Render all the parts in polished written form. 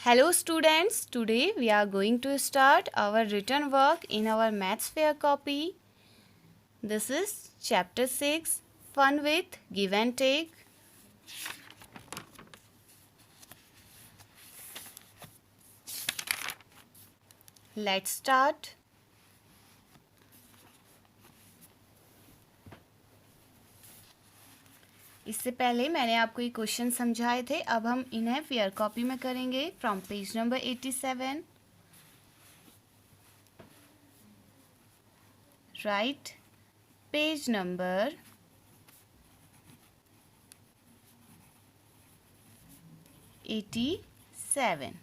Hello students, today we are going to start our written work in our Maths Fair copy. This is chapter 6, Fun with Give and Take. Let's start. इससे पहले मैंने आपको ये question समझाए थे, अब हम इन्हें फेयर कॉपी में करेंगे from page number 87. Right page number 87.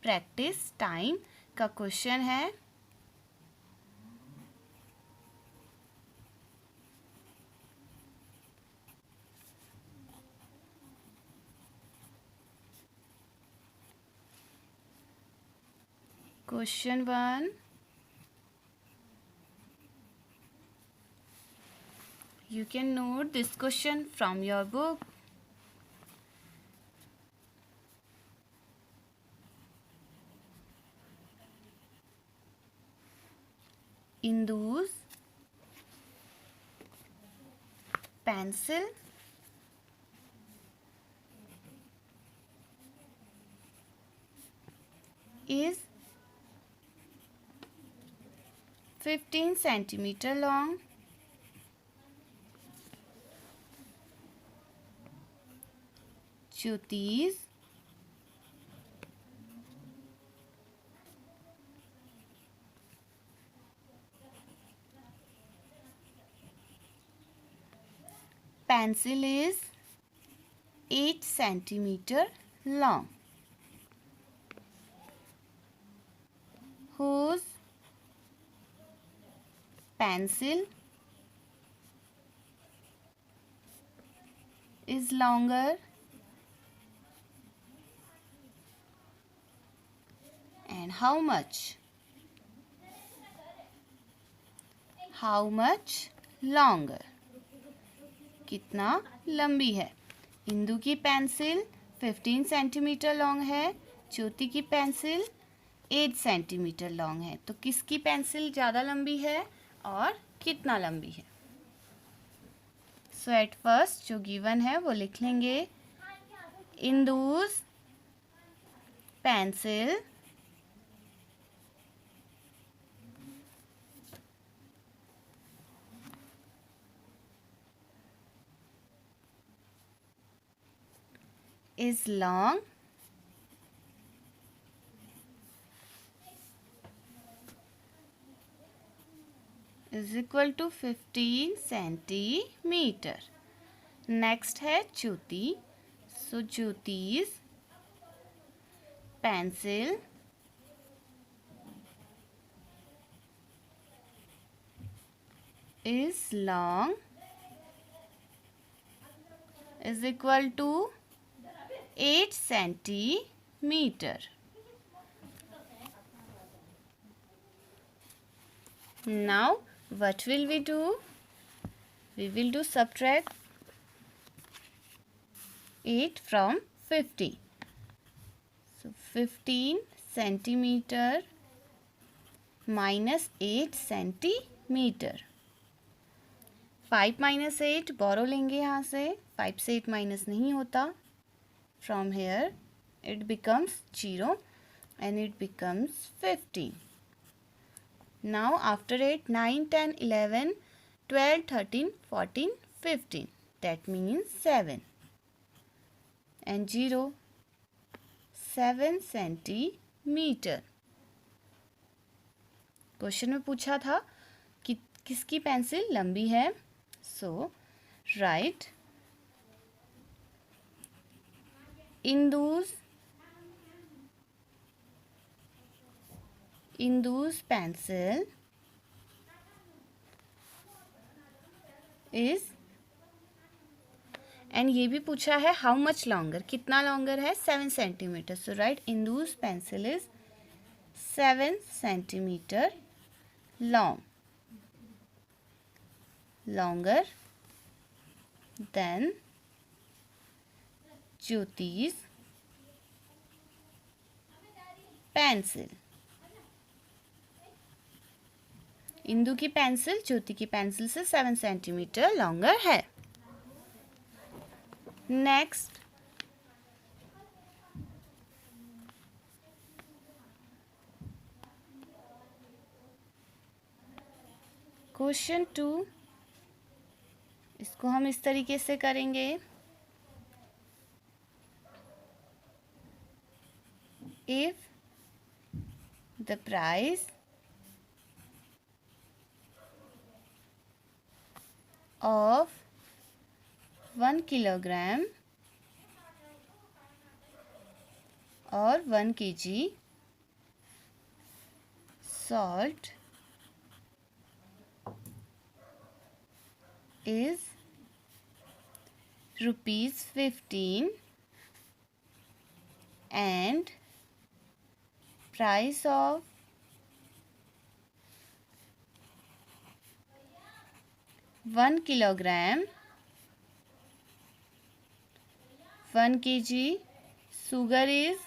Practice time का क्वेश्चन है. Question 1. You can note this question from your book. Indu's pencil is 15 centimeter long. Jyoti's pencil is 8 centimeter long. Whose pencil is longer and how much? How much longer? कितना लंबी है? इंदु की pencil 15 centimetre long है, ज्योति की pencil 8 centimetre long है. तो किसकी pencil ज़्यादा लंबी है और कितना लंबी है? सो एट फर्स्ट जो गिवन है वो लिख लेंगे. Indus pencil is long is equal to 15 centimeter. Next है ज्योति. सो ज्योति's pencil is long is equal to 8 centimeter. Now what will we do? We will do subtract 8 from 50. So 15 centimeter minus 8 centimeter. 5 minus 8 बोरो लेंगे यहाँ से. 5 से 8 minus नहीं होता. From here it becomes 0 and it becomes 15. Now after 8, 9, 10, 11, 12, 13, 14, 15. That means 7. And 0, 7 centimeter. Question में पूछा था कि किसकी पेंसिल लंबी है. So right Indu's pencil is and ये भी पूछा है हाउ मच लॉन्गर, कितना लॉन्गर है. 7 centimetre. So right Indu's pencil is 7 centimetre longer than Jyoti's pencil. Indu की पेंसिल ज्योति की पेंसिल से 7 सेंटीमीटर लॉन्गर है। नेक्स्ट, क्वेश्चन 2, इसको हम इस तरीके से करेंगे। If the price of 1 kilogram or 1 kg salt is rupees 15 and price of 1 kilogram 1 kg sugar is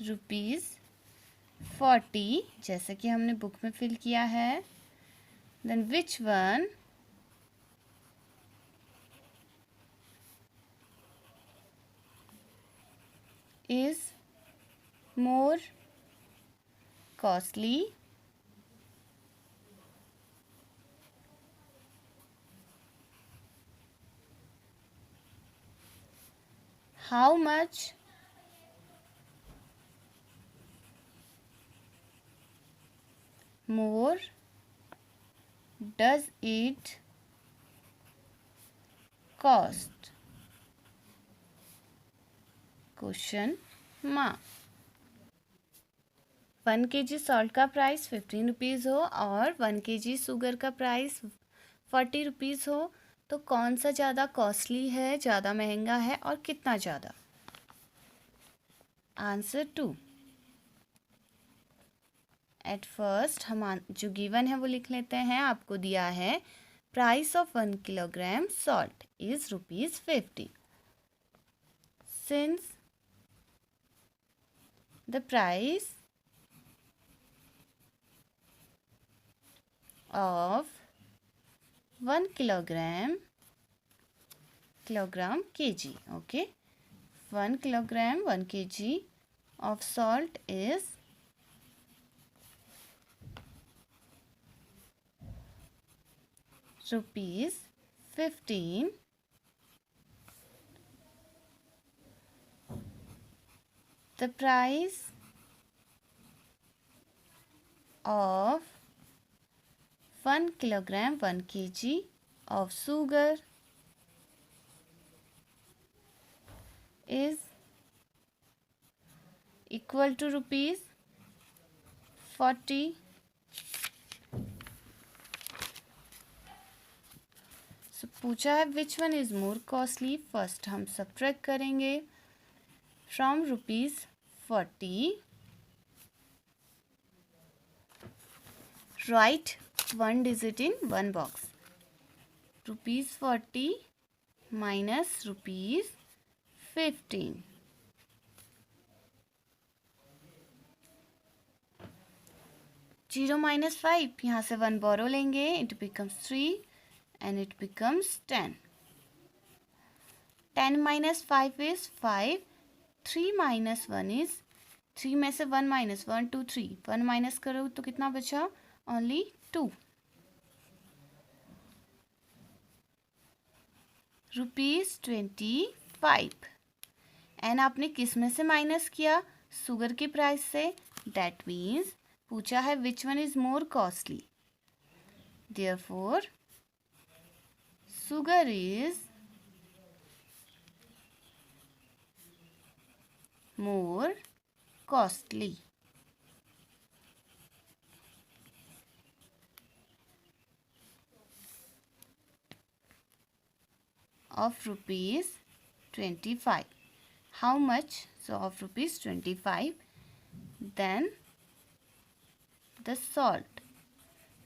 rupees 40, जैसे कि हमने बुक में फिल किया है। Then which one is more costly? How much more does it cost? Question mark. 1 kg salt का price 15 rupees हो और 1 kg sugar का प्राइस 40 रुपीज़ हो, तो कौन सा ज़्यादा कॉस्टली है, ज़्यादा महंगा है और कितना ज़्यादा? आंसर 2। एट फर्स्ट हम जो गिवन है वो लिख लेते हैं। आपको दिया है price of 1 kilogram salt is ₹50। Since the price of 1 kilogram kg, okay, 1 kilogram 1 kg of salt is ₹15. The price of 1 kilogram 1 kg of sugar is equal to ₹40. So पूछा है which one is more costly। First हम subtract करेंगे from ₹40, write one digit in one box, ₹40 minus ₹15। Zero minus 5, यहाँ से 1 बोरो लेंगे, it becomes 3 and it becomes 10. 10 minus 5 is 5. 3 minus 1 is 3 में से 1 minus 1 2 3, 1 minus करो तो कितना बचा? ओनली 2। ₹25 एंड आपने किस में से माइनस किया? शुगर की प्राइस से। दैट मीन्स पूछा है which one is more costly, therefore sugar is more costly. Of ₹25. How much? So of ₹25. Then the salt.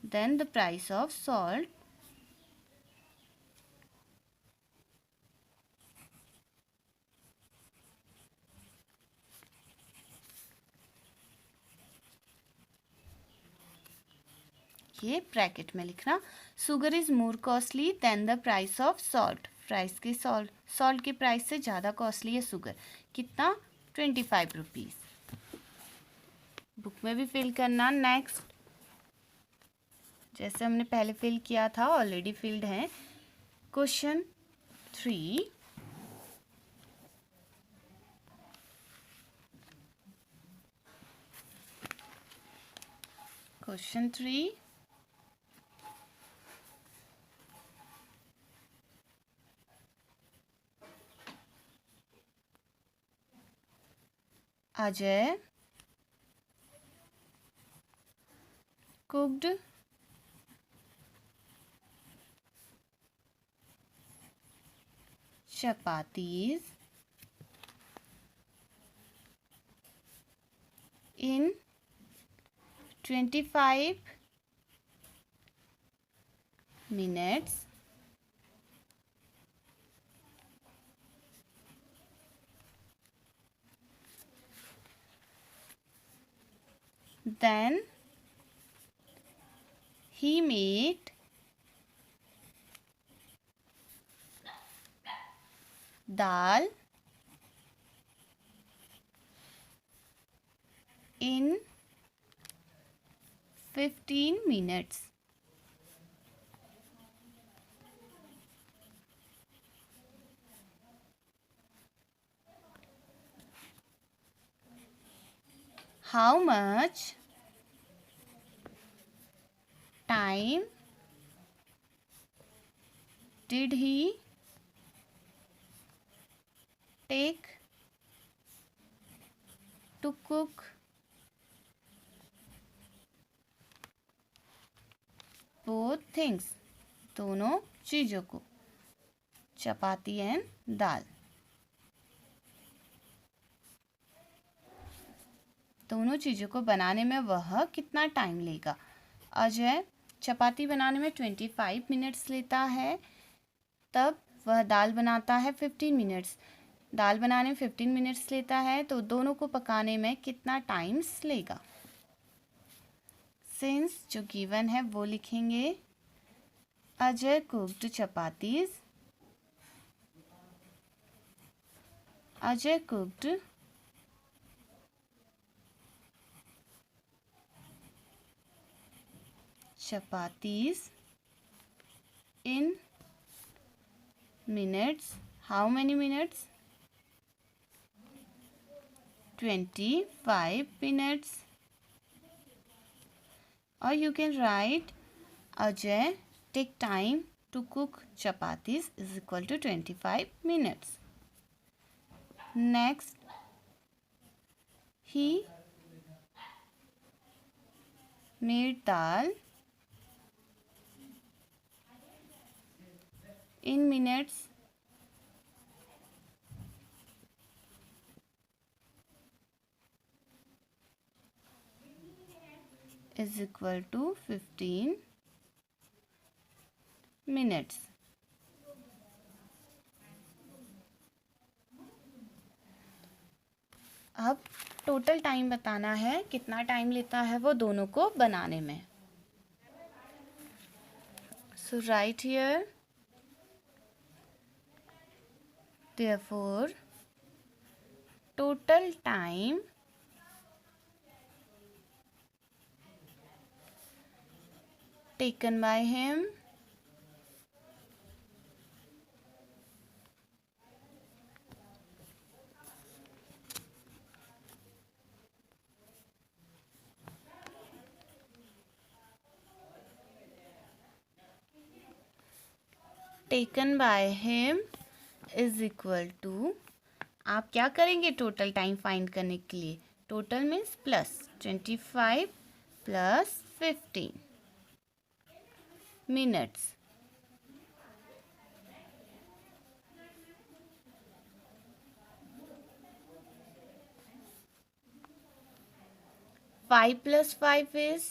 Then the price of salt के ब्रैकेट में लिखना sugar is more costly than the price of salt. Price के salt के price से ज़्यादा costly है sugar. कितना? 25 rupees. Book में भी फिल करना। नेक्स्ट, जैसे हमने पहले फिल किया था, ऑलरेडी फिल्ड है। Question 3, question 3, Ajay cooked chapatis in 25 minutes. Then he made dal in 15 minutes. How much time did he take to cook both things? दोनों चीज़ों को, चपाती एंड दाल। दोनों चीज़ों को बनाने में वह कितना टाइम लेगा? अजय चपाती बनाने में 25 मिनट्स लेता है, तब वह दाल बनाता है 15 मिनट्स। दाल बनाने में 15 मिनट्स लेता है, तो दोनों को पकाने में कितना टाइम्स लेगा? सिंस जो गिवन है वो लिखेंगे। Ajay cooked chapatis, Ajay cooked chapatis in minutes. How many minutes? 25 minutes. Or you can write Ajay take time to cook chapatis is equal to 25 minutes. Next, he made dal in minutes. Is equal to 15 minutes. अब total time बताना है, कितना time लेता है वो दोनों को बनाने में। So right here, therefore total time taken by him is equal to, आप क्या करेंगे टोटल टाइम फाइंड करने के लिए? Total means plus 25 plus 15 minutes. 5 plus 5 is,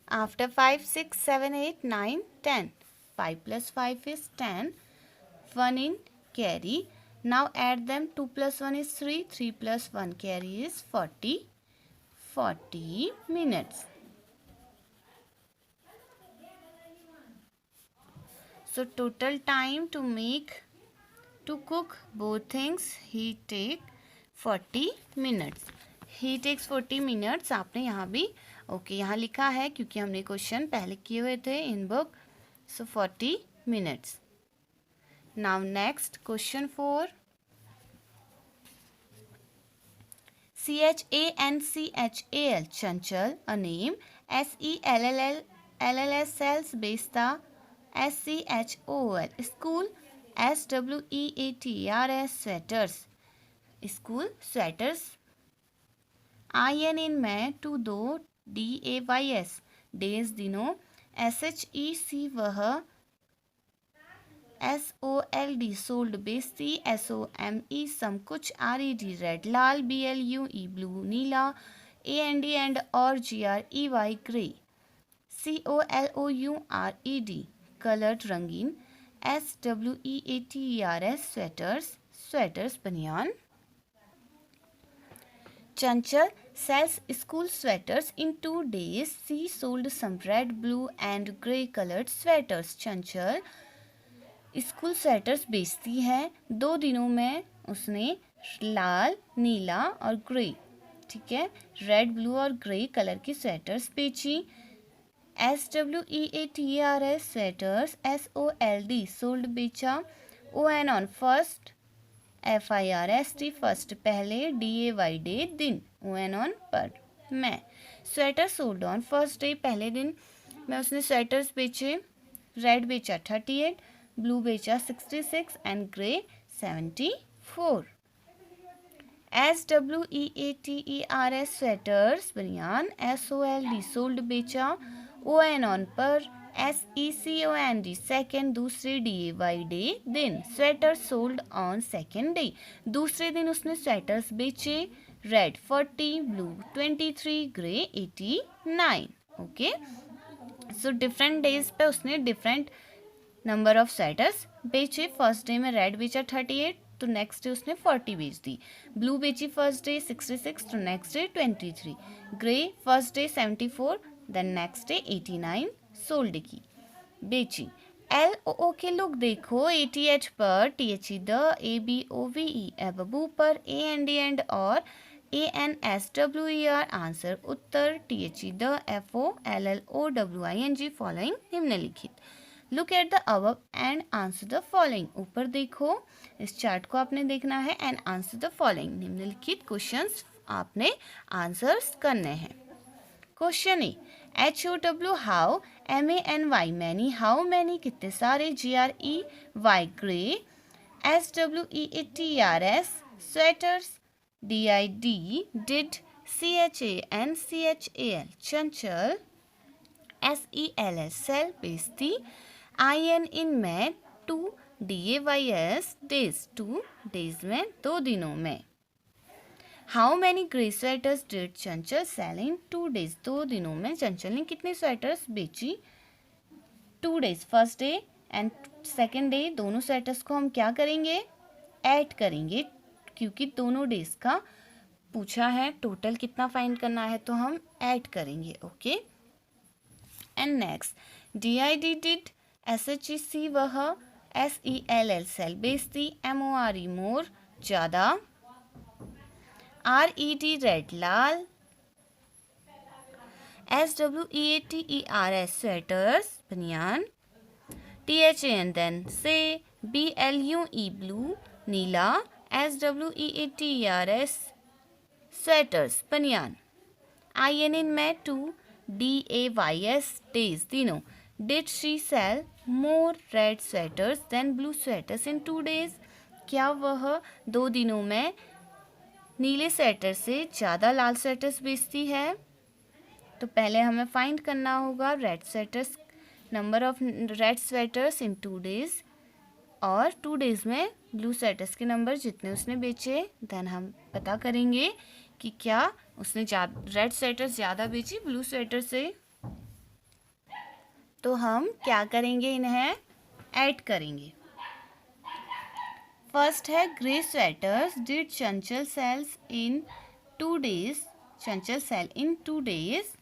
after 5, 6, 7, 8, 9, 10. 5 plus 5 is 10. 1 in carry. Now add them. 2 plus 1 is 3. 3 plus 1 carry is 40 minutes. So total time to cook both things he take 40 minutes. He takes 40 minutes. आपने यहाँ भी okay यहाँ लिखा है क्योंकि हमने question पहले किए हुए थे in book. So 40 minutes. Now next question 4. CHANCHAL Chanchal, a name. SELLS Besta, SCHOL school. SWEATERS sweaters school sweaters. IN in मैं to दो DAYS days दिनों. SHEC वह SOLD sold बेचती. SOME some कुछ. RED red Lal. BLUE blue Neela. AND and और GREY grey. COLOURED colored रंगीन. SWEATERS sweaters बनियान. Chanchal sells school sweaters in 2 days. She sold some red, blue and grey colored sweaters. Chanchal school sweaters बेचती है 2 दिनों में. उसने लाल, नीला और grey, ठीक है, रेड, ब्लू और ग्रे कलर की स्वेटर्स बेची. SWEATERS sweaters. SOLD सोल्ड बेचा. ON on first. FIRST first पहले. DAY डे दिन. ON ऑन पर मैं. Sweater sold on first day पहले दिन में उसने स्वेटर्स बेचे. रेड बेचा 38, ब्लू बेचा 66 एंड ग्रे 74. SWEATERS स्वेटर्स बनियान. SOLD सोल्ड बेचा. ON ऑन पर. SECOND सेकेंड दूसरे. DAY डे दिन. Sweater sold on second day दूसरे दिन उसने स्वेटर्स बेचे. Red 40, blue 23, grey 89. Okay, so different days पे उसने डिफरेंट नंबर ऑफ स्वेटर्स बेचे. फर्स्ट डे में रेड बेचा 38 तो नेक्स्ट डे उसने 40 बेच दी. ब्लू बेची फर्स्ट डे 66 तो next day 23. Grey first day 74 then next day 89 sold की बेची. LOO के लुक देखो. ATH पर. THE the. ABOVE अबू पर. AND एंड और. ANSWER आंसर उत्तर. THE the. FOLLOWING फॉलोइंग निम्नलिखित. Look at the above and answer the following. ऊपर देखो, इस चार्ट को आपने देखना है एंड आंसर द फॉलोइंग. निम्नलिखित क्वेश्चंस आपने आंसर्स करने हैं. Question A. HOW how. MANY many. How many कितने सारे. GREY grey. SWEATERS sweaters. DID did. CHANCHAL Chanchal. SELS sell बेचती. IN इन में 2 DAYS डेज 2 डेज में 2 दिनों में. How many grey sweaters did Chanchal sale in 2 days 2 दिनों में चंचल ने कितने स्वेटर्स बेची. 2 days first day and second day दोनों स्वेटर्स को हम क्या करेंगे, ऐड करेंगे क्योंकि दोनों डेज का पूछा है. टोटल कितना फाइंड करना है तो हम ऐड करेंगे. Okay, and next. DID did. SHEC वह. SELL सेल बेचती. MORE मोर ज़्यादा. RED रेड लाल. SWEATERS स्वेटर्स बनियान. THAN देन से. BLUE ब्लू नीला. SWEATERS स्वेटर्स बनियान. IN इन में 2 DAYS डेज दिनों. Did she sell more red sweaters than blue sweaters in 2 days? क्या वह 2 दिनों में नीले स्वेटर से ज़्यादा लाल स्वेटर्स बेचती है. तो पहले हमें फाइंड करना होगा red sweaters, number of red sweaters in 2 days और 2 डेज में ब्लू स्वेटर्स के नंबर जितने उसने बेचे. देन हम पता करेंगे कि क्या उसने रेड स्वेटर्स ज़्यादा बेची ब्लू स्वेटर से. तो हम क्या करेंगे, इन्हें ऐड करेंगे. फर्स्ट है grey sweaters. Did Chanchal sales in 2 days. Chanchal sale in 2 days.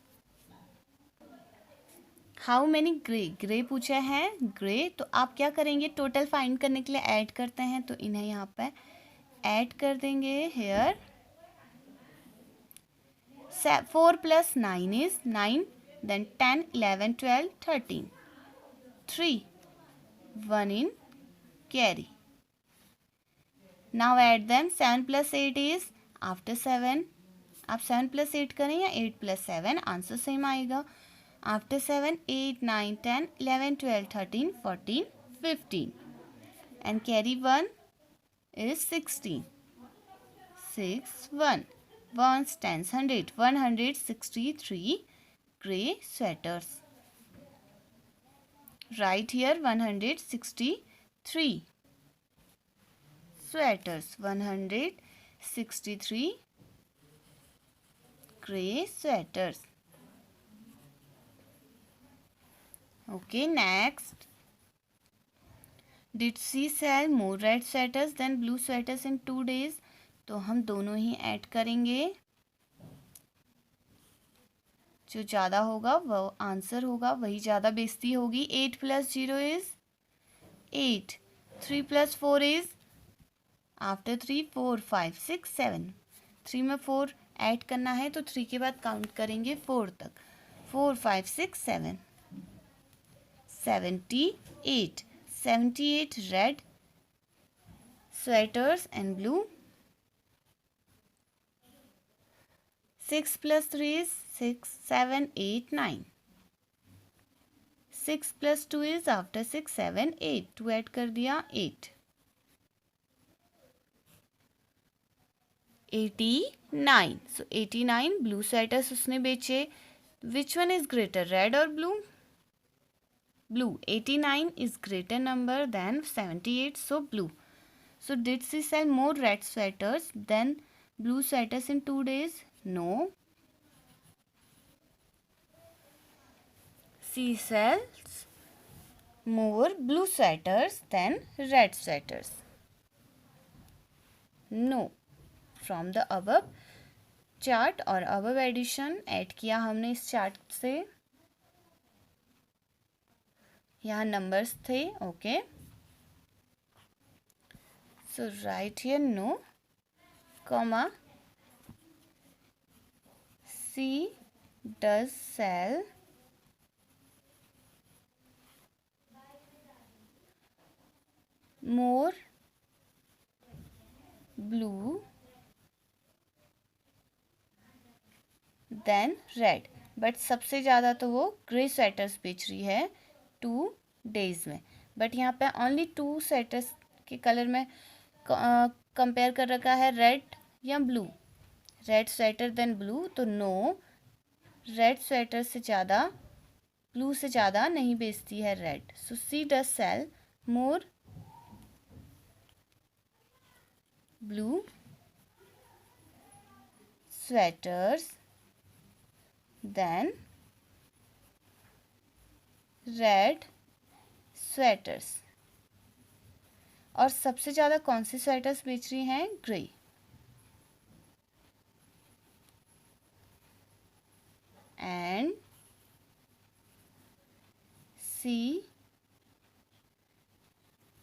How many grey, grey पूछा है ग्रे, तो आप क्या करेंगे, टोटल फाइंड करने के लिए ऐड करते हैं, तो इन्हें यहाँ पे ऐड कर देंगे। Hair 4 + 9 is 9, then 10, 11, 12, 13, 3, 1 in carry. Now add them. 7 + 8 is after 7. आप 7 + 8 करें या 8 + 7, आंसर सेम आएगा। After 7, 8, 9, 10, 11, 12, 13, 14, 15 and carry 1 is 16. 6, 1. Ones, tens, 100. 163 grey sweaters. Right here 163 sweaters. 163 grey sweaters. Okay, next. Did she sell more red sweaters than blue sweaters in 2 days? तो हम दोनों ही add करेंगे, जो ज़्यादा होगा वो आंसर होगा, वही ज़्यादा बेइज्जती होगी। 8 + 0 is 8. 3 + 4 is after 3, 4, 5, 6, 7. 3 में 4 ऐड करना है तो 3 के बाद काउंट करेंगे 4 तक। 4, 5, 6, 7. 78. 78 red sweaters and blue. 6 + 3 is 6, 7, 8, 9. 6 + 2 is after 6, 7, 8. 2 add कर दिया 8. 89. So 89 blue sweaters उसने बेचे. Which one is greater, red or blue? Blue. 89 is greater number than 78, so blue. So did she sell more red sweaters than blue sweaters in 2 days? No. She sells more blue sweaters than red sweaters. No. From the above chart और above addition add किया हमने इस chart से, यहाँ numbers थे। Okay, so right here no, comma, she does sell more blue than red, but सबसे ज़्यादा तो वो ग्रे स्वेटर्स बेच रही है 2 days में। बट यहाँ पे ओनली 2 स्वेटर्स के कलर में कंपेयर कर रखा है, रेड या blue. Red sweater than blue, तो नो, रेड स्वेटर से ज़्यादा, ब्लू से ज़्यादा नहीं बेचती है red. So she does sell more blue sweaters than red sweaters. और सबसे ज़्यादा कौन सी स्वेटर्स बेच रही हैं, grey. And she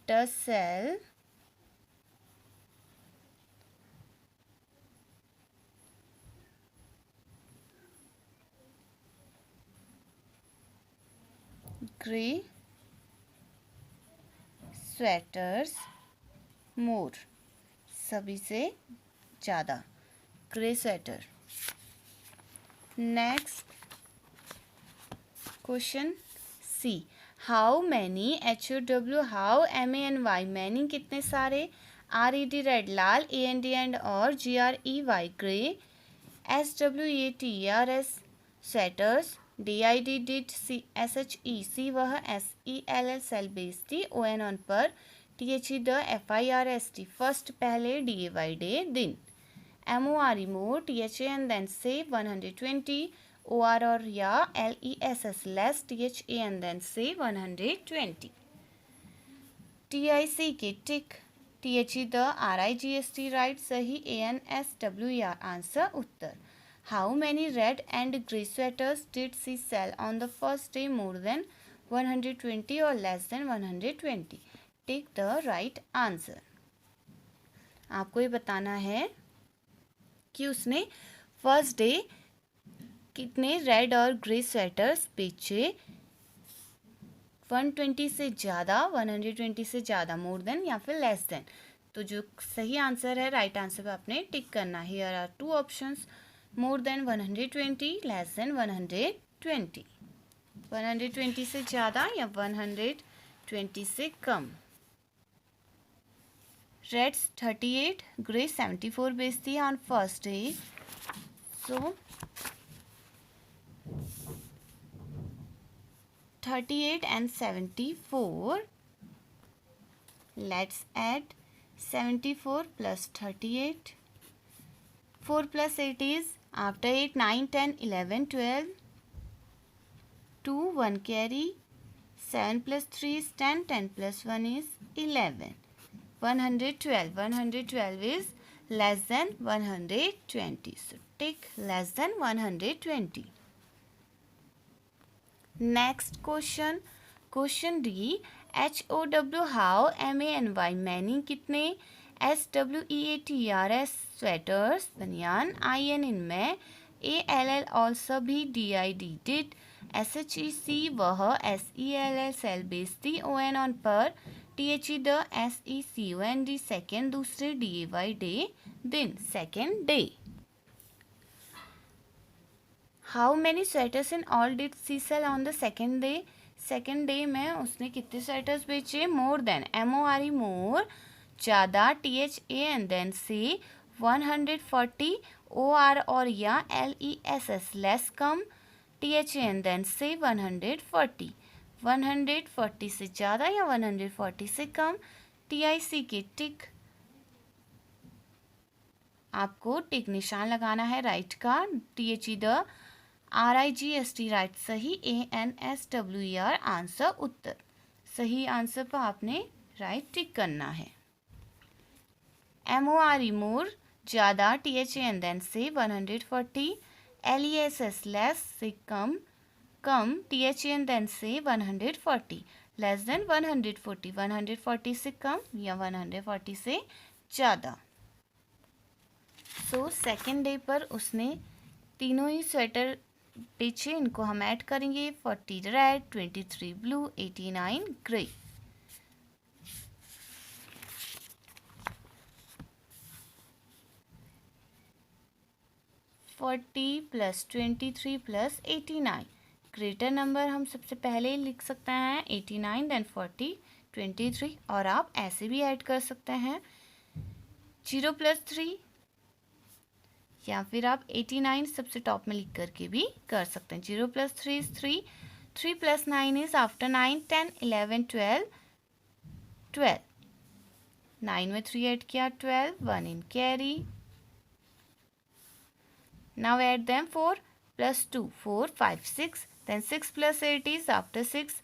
does sell grey sweaters more, सभी से ज़्यादा grey sweater. Next question C, how many, HOW, how MANY, many कितने सारे, RED red Lal, AND and और, GREY grey, SWEATERS sweaters, DID did, SHE वह, SELL cell बेचती, ON on पर, THE the, FIRST first पहले, DAY day दिन, MORE more, THA and then say 120, OR और या, LESS less, THA and then say 120, TIC के tick, THE the, RIGST right सही, ANSWER answer उत्तर। How many red and grey sweaters did she sell on the first day, more than 120 और less than 120? Take the right answer. आपको ये बताना है कि उसने फर्स्ट डे कितने रेड और ग्रे स्वेटर्स बेचे, 120 से ज़्यादा, 120 से ज़्यादा, मोर देन या फिर लेस देन। तो जो सही आंसर है, राइट आंसर पे आपने टिक करना है। Here are two options, more than 120, less than 120। 120 से ज़्यादा या 120 से कम। रेड्स 38, ग्रे 74 बेचती है on first day. So 38 and 74. Let's add 74 plus 38. 4 plus 8 is, after 8, 9, 10, 11, 12. 2, 1 carry. 7 plus 3 is 10. 10 plus 1 is 11. 112. 112 is less than 120. So take less than 120. Next question, question D. HOW how, MANY many कितने, SWEATERS sweaters बनियान, IN इनमें, ALL all सभी, DID did, SHEC वह, SELL cell बेचती, ON on पर, THE the, SECOND second दूसरे, DAY day दिन second day. How many sweaters in all did she sell on the second day? Second day में उसने कितने sweaters बेचे? मोर देन, MORE मोर, ज़्यादा, THA एंड देन से 140, OR और या LESS लेस कम, THA एंड देन से 140। 140 से ज़्यादा या 140 से कम? TIC के टिक, आपको टिक निशान लगाना है राइट का। THE द, RIGST राइट सही, ANSWER आंसर उत्तर। सही आंसर पर आपने राइट टिक करना है। MORE मोर, ज़्यादा, THA एंड देन से 140, LESS लेस से कम, कम, THA एंड देन से 140, लेस देन 140, 140 से कम या 140 से ज़्यादा। सो सेकेंड डे पर उसने तीनों ही स्वेटर बेचे, इनको हम ऐड करेंगे। 40 red, 23 blue, 89 grey. +40 + 23 + 89, greater number हम सबसे पहले लिख सकते हैं 89, देन 40, 23, और आप ऐसे भी ऐड कर सकते हैं 0 + 3, या फिर आप 89 सबसे टॉप में लिख करके भी कर सकते हैं। 0 + 3 is 3, 3 + 9 is after 9, 10, 11, 12, 12, 9 में 3 ऐड किया 12, 1 in carry. Now add them, 4 + 2, 4, 5, 6, then 6 + 8 is after 6,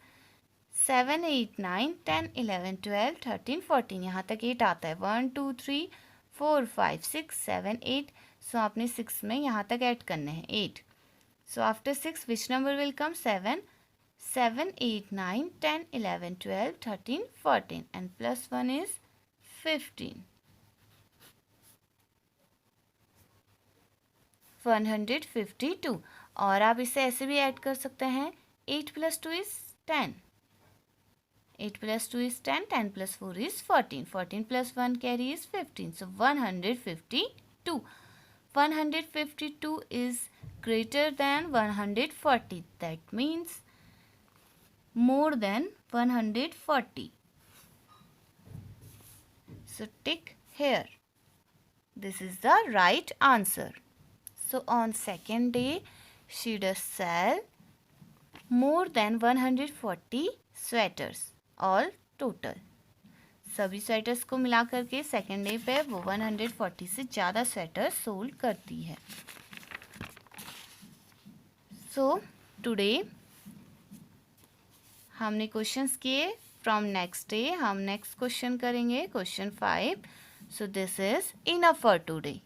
7, 8, 9, 10, 11, 12, 13, 14, यहाँ तक 8 आता है। 1, 2, 3, 4, 5, 6, 7, 8, सो आपने 6 में यहाँ तक ऐड करने हैं 8. So after 6 which number will come? 7. 7, 8, 9, 10, 11, 12, 13, 14 and plus 1 is 15. 152. और आप इसे ऐसे भी ऐड कर सकते हैं 8 + 2 is 10. 8 + 2 is 10. 10 + 4 is 14. 14 + 1 carry is 15. So 152. 152 is greater than 140. That means more than 140. So tick here. This is the right answer. So on second day, she does sell more than 140 sweaters. All total. सभी sweaters को मिला करके second day पे वो 140 से ज़्यादा sweater sold करती है. सो टुडे हमने क्वेश्चंस किए. फ्रॉम नेक्स्ट डे हम नेक्स्ट क्वेश्चन करेंगे, question 5. So this is enough for today.